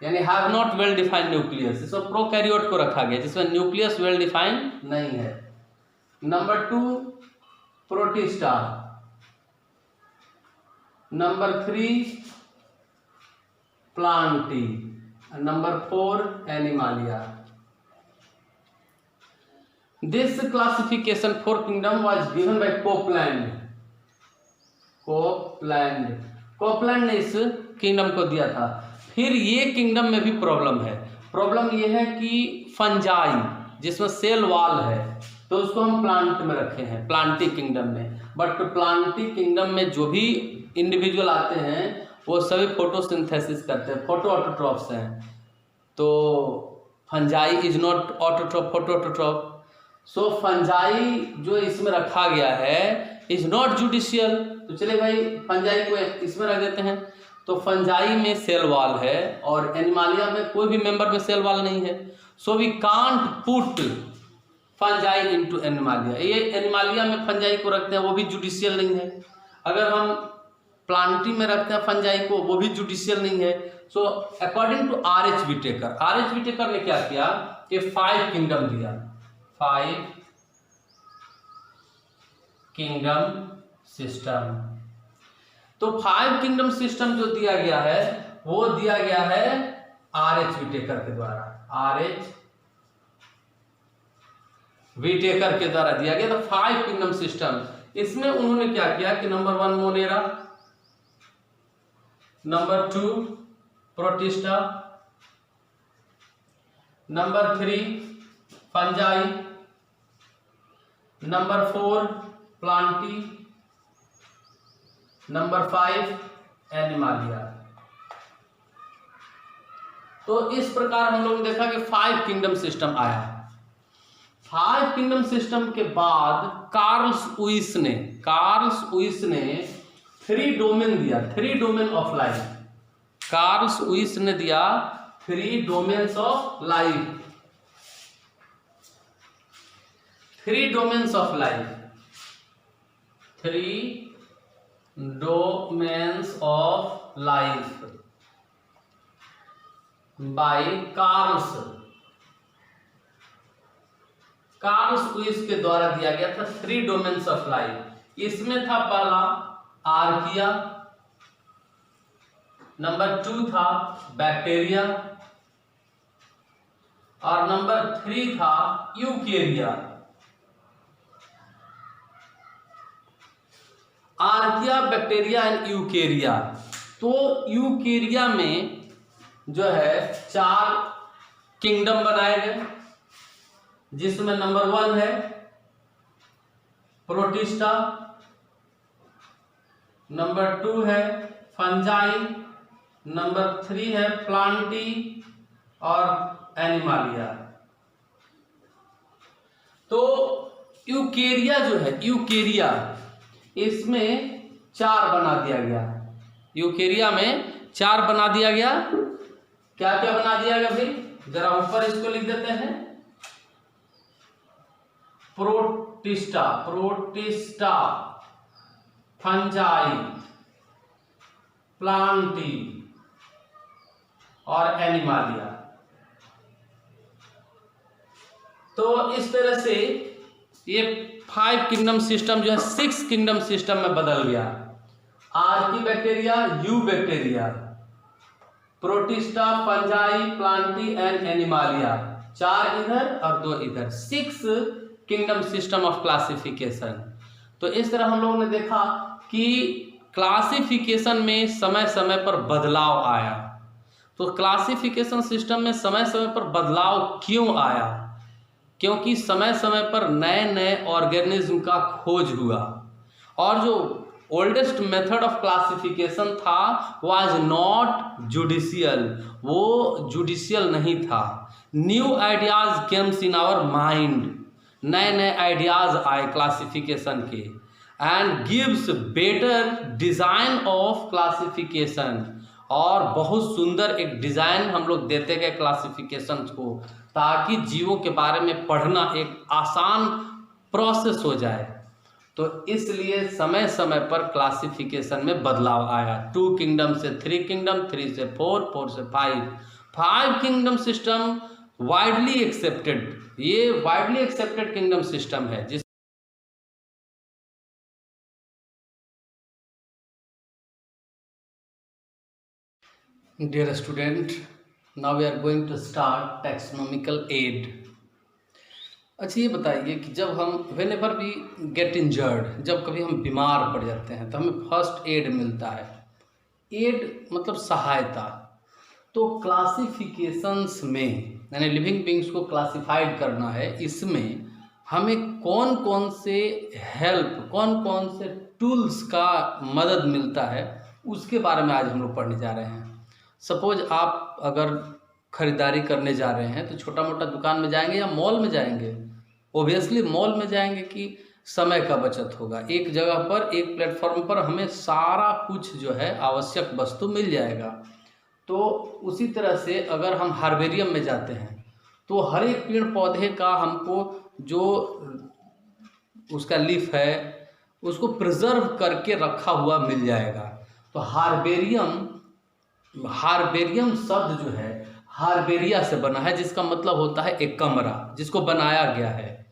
यानी have not well defined nucleus, इसमें प्रोकैरियोट को रखा गया जिसमें न्यूक्लियस वेल डिफाइंड नहीं है। Number 2 protista, number 3 Plantae, number 4 Animalia. This classification for kingdom was given by Copeland. Copeland ने इस किंगडम को दिया था। फिर ये किंगडम में भी प्रॉब्लम है। प्रॉब्लम ये है कि फंजाई जिसमें सेल वॉल है तो उसको हम प्लांट में रखे हैं, प्लांटी किंगडम में। बट प्लांटी किंगडम में जो भी इंडिविजुअल आते हैं वो सभी फोटोसिंथेसिस करते हैं, फोटो ऑटोट्रॉफ्स हैं। तो fungi is not autotroph, photo autotroph. So fungi जो इसमें रखा गया है इज नॉट जुडिशियल। तो चले भाई फंजाई को इसमें रख देते हैं। तो फंजाई में सेल वॉल है और एनिमालिया में कोई भी मेंबर में सेल वॉल नहीं है। So we can't put fungi into Animalia. ये एनिमालिया में फंजाई को रखते हैं वो भी जुडिशियल नहीं है। अगर हम प्लांटी में रखते हैं फंजाई को वो भी जुडिशियल नहीं है। So according to R H. Whittaker ने क्या किया कि 5 किंगडम दिया, 5 किंगडम सिस्टम। तो 5 किंगडम सिस्टम जो दिया गया है वो दिया गया है आर.एच. विटेकर के द्वारा। आर.एच. विटेकर के द्वारा दिया गया था 5 किंगडम सिस्टम। इसमें उन्होंने क्या किया कि number 1 Monera, number 2 protista, number 3 fungi, number 4 Plantae, number 5 Animalia. तो इस प्रकार हम लोग ने देखा कि 5 किंगडम सिस्टम आया। 5 किंगडम सिस्टम के बाद कार्ल्स उइस ने 3 डोमेन दिया, 3 डोमेन ऑफ लाइफ। कार्ल्स उइस ने दिया 3 domains of life, 3 domains of life, 3 domains of life by Carl's Woese के द्वारा दिया गया था 3 डोमेन्स ऑफ लाइफ। इसमें था पहला आर्किया, नंबर 2 था बैक्टीरिया और नंबर 3 था Eukarya. Archaea, bacteria and Eukarya. तो यूकेरिया में जो है 4 किंगडम बनाए गए जिसमें नंबर 1 है प्रोटिस्टा, नंबर 2 है फंजाई, नंबर 3 है प्लांटी और एनिमालिया। तो यूकेरिया जो है, यूकेरिया इसमें 4 बना दिया गया। यूकेरिया में 4 बना दिया गया। क्या क्या बना दिया गया भाई, जरा ऊपर इसको लिख देते हैं। प्रोटिस्टा, फंजाई, प्लांटी और एनिमालिया। तो इस तरह से ये 5 किंगडम सिस्टम जो है 6 किंगडम सिस्टम में बदल गया। Archie bacteria, you bacteria, protista, fungi, Plantae and Animalia. 4 इधर और 2 इधर, 6 किंगडम सिस्टम ऑफ क्लासिफिकेशन। तो इस तरह हम लोगों ने देखा कि क्लासिफिकेशन में समय समय पर बदलाव आया। तो क्लासिफिकेशन सिस्टम में समय समय पर बदलाव क्यों आया? क्योंकि समय समय पर नए नए ऑर्गेनिज्म का खोज हुआ और जो ओल्डेस्ट मेथड ऑफ क्लासिफिकेशन था वाज नॉट जुडिशियल, वो जुडिशियल नहीं था। New ideas comes in our mind, नए नए आइडियाज आए क्लासिफिकेशन के, and gives better design of classification, और बहुत सुंदर एक डिजाइन हम लोग देते गए क्लासिफिकेशन को, ताकि जीवों के बारे में पढ़ना एक आसान प्रोसेस हो जाए। तो इसलिए समय समय पर क्लासिफिकेशन में बदलाव आया। 2 किंगडम से 3 किंगडम, 3 से 4, 4 से 5 किंगडम सिस्टम वाइडली एक्सेप्टेड। ये वाइडली एक्सेप्टेड किंगडम सिस्टम है जिस Dear student, now we are going to start taxonomical aid. अच्छा ये बताइए कि जब हम whenever we get injured, जब कभी हम बीमार पड़ जाते हैं तो हमें फर्स्ट एड मिलता है। एड मतलब सहायता। तो क्लासिफिकेशंस में, यानी लिविंग बींग्स को क्लासिफाइड करना है, इसमें हमें कौन कौन से हेल्प, कौन कौन से टूल्स का मदद मिलता है, उसके बारे में आज हम लोग पढ़ने जा रहे हैं। सपोज आप अगर खरीदारी करने जा रहे हैं तो छोटा मोटा दुकान में जाएंगे या मॉल में जाएंगे? ओबियसली मॉल में जाएंगे कि समय का बचत होगा। एक जगह पर, एक प्लेटफॉर्म पर हमें सारा कुछ जो है आवश्यक वस्तु मिल जाएगा। तो उसी तरह से अगर हम हार्बेरियम में जाते हैं तो हर एक पेड़ पौधे का हमको जो उसका लीफ है उसको प्रिजर्व करके रखा हुआ मिल जाएगा। तो हार्बेरियम शब्द जो है हार्बेरिया से बना है, जिसका मतलब होता है एक कमरा जिसको बनाया गया है।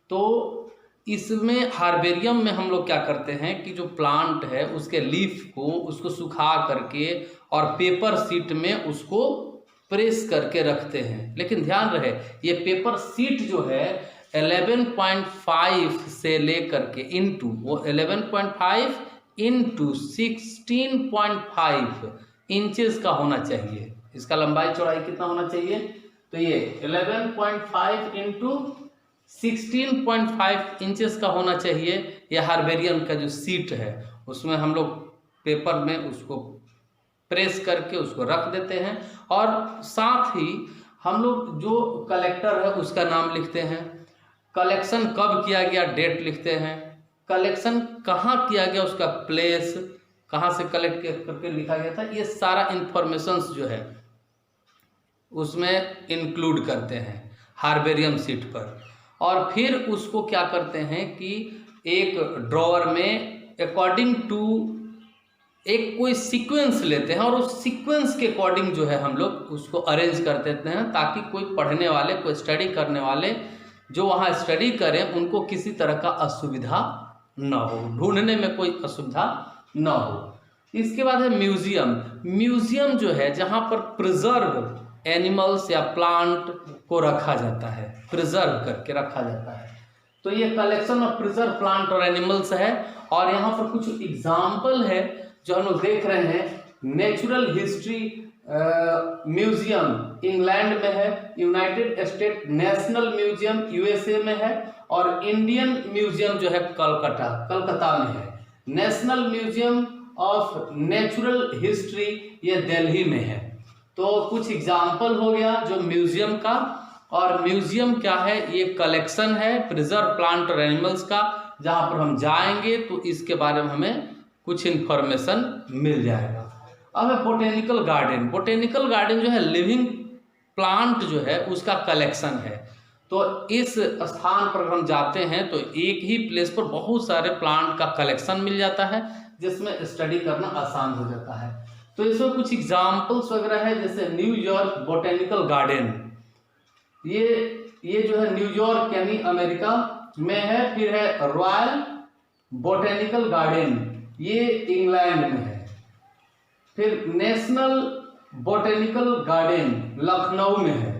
तो इसमें हार्बेरियम में हम लोग क्या करते हैं कि जो प्लांट है उसके लीफ को, उसको सुखा करके और पेपर शीट में उसको प्रेस करके रखते हैं। लेकिन ध्यान रहे, ये पेपर शीट जो है 11.5 से लेकर के इंटू, वो 11.5 इंटू 16.5 इंचेस का होना चाहिए। इसका लंबाई चौड़ाई कितना होना चाहिए? तो ये 11.5 इंटू 16.5 इंचेस का होना चाहिए। यह हार्बेरियम का जो सीट है उसमें हम लोग पेपर में उसको प्रेस करके उसको रख देते हैं, और साथ ही हम लोग जो कलेक्टर है उसका नाम लिखते हैं, कलेक्शन कब किया गया डेट लिखते हैं, कलेक्शन कहाँ किया गया उसका प्लेस, कहाँ से कलेक्ट करके लिखा गया था, ये सारा इंफॉर्मेशंस जो है उसमें इंक्लूड करते हैं हार्बेरियम सीट पर। और फिर उसको क्या करते हैं कि एक ड्रॉअर में अकॉर्डिंग टू एक कोई सीक्वेंस लेते हैं, और उस सीक्वेंस के अकॉर्डिंग जो है हम लोग उसको अरेंज कर देते हैं, ताकि कोई पढ़ने वाले, कोई स्टडी करने वाले जो वहाँ स्टडी करें उनको किसी तरह का असुविधा न हो, ढूंढने में कोई असुविधा न हो। इसके बाद है म्यूजियम। म्यूजियम जो है जहाँ पर प्रिजर्व एनिमल्स या प्लांट को रखा जाता है, प्रिजर्व करके रखा जाता है। तो ये कलेक्शन ऑफ प्रिजर्व प्लांट और एनिमल्स है। और यहाँ पर कुछ एग्जाम्पल है जो हम लोग देख रहे हैं। नेचुरल हिस्ट्री म्यूजियम इंग्लैंड में है, United state national museum USA में है, और इंडियन म्यूजियम जो है कलकत्ता में है। National museum of natural history ये दिल्ली में है। तो कुछ एग्जाम्पल हो गया जो म्यूजियम का। और म्यूजियम क्या है? ये कलेक्शन है प्रिजर्व प्लांट और एनिमल्स का, जहाँ पर हम जाएंगे तो इसके बारे में हमें कुछ इन्फॉर्मेशन मिल जाएगा। अब है बोटेनिकल गार्डन। बोटेनिकल गार्डन जो है लिविंग प्लांट जो है उसका कलेक्शन है। तो इस स्थान पर हम जाते हैं तो एक ही प्लेस पर बहुत सारे प्लांट का कलेक्शन मिल जाता है, जिसमें स्टडी करना आसान हो जाता है। तो इसमें कुछ एग्जाम्पल्स वगैरह है, जैसे न्यूयॉर्क बोटेनिकल गार्डन, ये जो है न्यूयॉर्क यानी अमेरिका में है। फिर है रॉयल बोटेनिकल गार्डन, ये इंग्लैंड में है। फिर नेशनल बोटेनिकल गार्डन लखनऊ में है।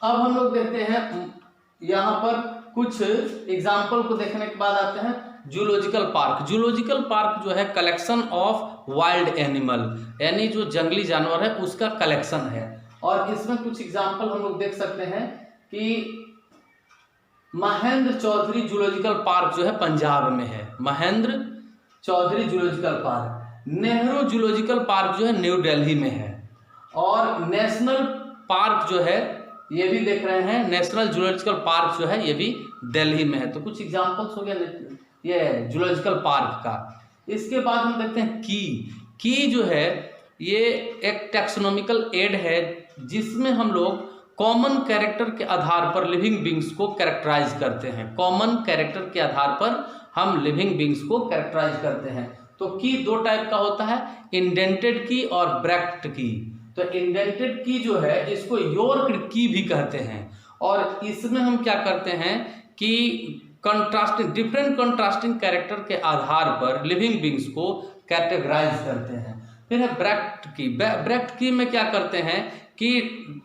अब हम लोग देखते हैं यहाँ पर कुछ एग्जाम्पल को देखने के बाद आते हैं जूलॉजिकल पार्क। जूलॉजिकल पार्क जो है कलेक्शन ऑफ वाइल्ड एनिमल, यानी जो जंगली जानवर है उसका कलेक्शन है। और इसमें कुछ एग्जाम्पल हम लोग देख सकते हैं कि महेंद्र चौधरी जूलॉजिकल पार्क जो है पंजाब में है, Mahendra Chaudhary zoological park. Nehru zoological park जो है न्यू दिल्ली में है। और नेशनल पार्क जो है ये भी देख रहे हैं, नेशनल जूलॉजिकल पार्क जो है ये भी दिल्ली में है। तो कुछ एग्जाम्पल्स हो गया ये जूलॉजिकल पार्क का। इसके बाद हम देखते हैं की जो है ये एक टैक्सोनॉमिकल एड है, जिसमें हम लोग कॉमन कैरेक्टर के आधार पर लिविंग बींग्स को कैरेक्टराइज करते हैं। कॉमन कैरेक्टर के आधार पर हम लिविंग बींग्स को कैरेक्टराइज करते हैं। तो की दो टाइप का होता है, इंडेंटेड की और ब्रैक्ट की। तो इंडेंटेड की जो है इसको यॉर्क की भी कहते हैं। और इसमें हम क्या करते हैं कि कंट्रास्टिंग, डिफरेंट कंट्रास्टिंग कैरेक्टर के आधार पर लिविंग बींग्स को कैटेगराइज करते हैं। फिर है ब्रैक्ट की। ब्रैक्ट की में क्या करते हैं कि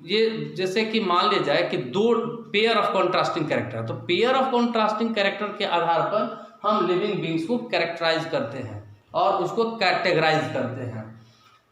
ये जैसे कि मान लिया जाए कि दो पेयर ऑफ कॉन्ट्रास्टिंग कैरेक्टर, तो पेयर ऑफ कॉन्ट्रास्टिंग कैरेक्टर के आधार पर हम लिविंग बींग्स को कैरेक्टराइज करते हैं और उसको कैटेगराइज करते हैं।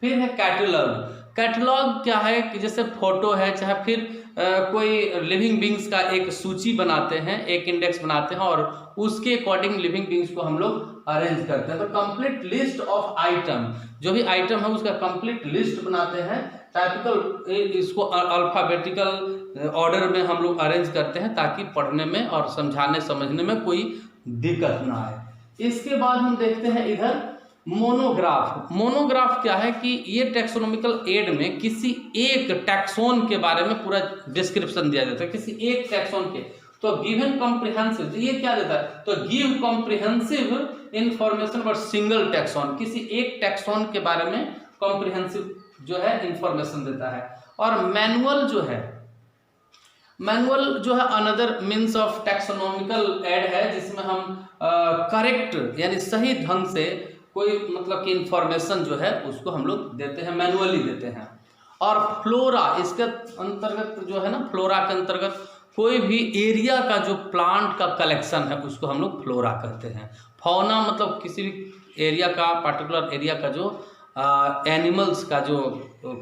फिर है कैटलॉग। कैटलॉग क्या है कि जैसे फोटो है, चाहे फिर कोई लिविंग बींग्स का एक सूची बनाते हैं, एक इंडेक्स बनाते हैं और उसके अकॉर्डिंग लिविंग बींग्स को हम लोग अरेंज करते हैं। तो कंप्लीट लिस्ट ऑफ आइटम, जो भी आइटम है उसका कंप्लीट लिस्ट बनाते हैं। टाइपिकल इसको अल्फाबेटिकल ऑर्डर में हम लोग अरेंज करते हैं ताकि पढ़ने में और समझाने समझने में कोई दिक्कत ना आए। इसके बाद हम देखते हैं इधर मोनोग्राफ। मोनोग्राफ क्या है कि ये टैक्सोनॉमिकल एड में किसी एक टैक्सोन के बारे में पूरा डिस्क्रिप्शन दिया जाता है, किसी एक टैक्सोन के। तो गिवन कॉम्प्रिहेंसिव, ये क्या देता है, तो give comprehensive information for single taxon, किसी एक टैक्सोन के बारे में कॉम्प्रिहेंसिव जो है इंफॉर्मेशन देता है। और मैनुअल जो है, मैनुअल जो है another means of taxonomical aid है, जिसमें हम करेक्ट यानी सही ढंग से कोई मतलब कि इंफॉर्मेशन जो है उसको हम लोग देते हैं, मैनुअली देते हैं। और फ्लोरा, इसके अंतर्गत जो है ना, फ्लोरा के अंतर्गत कोई भी एरिया का जो प्लांट का कलेक्शन है उसको हम लोग फ्लोरा कहते हैं। फौना मतलब किसी भी एरिया का, पर्टिकुलर एरिया का जो एनिमल्स का जो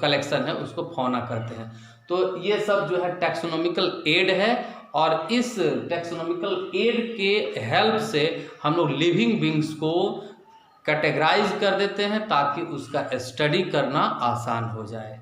कलेक्शन है उसको फौना कहते हैं। तो ये सब जो है टैक्सोनॉमिकल एड है और इस टैक्सोनॉमिकल एड के हेल्प से हम लोग लिविंग बींग्स को कैटेगराइज कर देते हैं ताकि उसका स्टडी करना आसान हो जाए।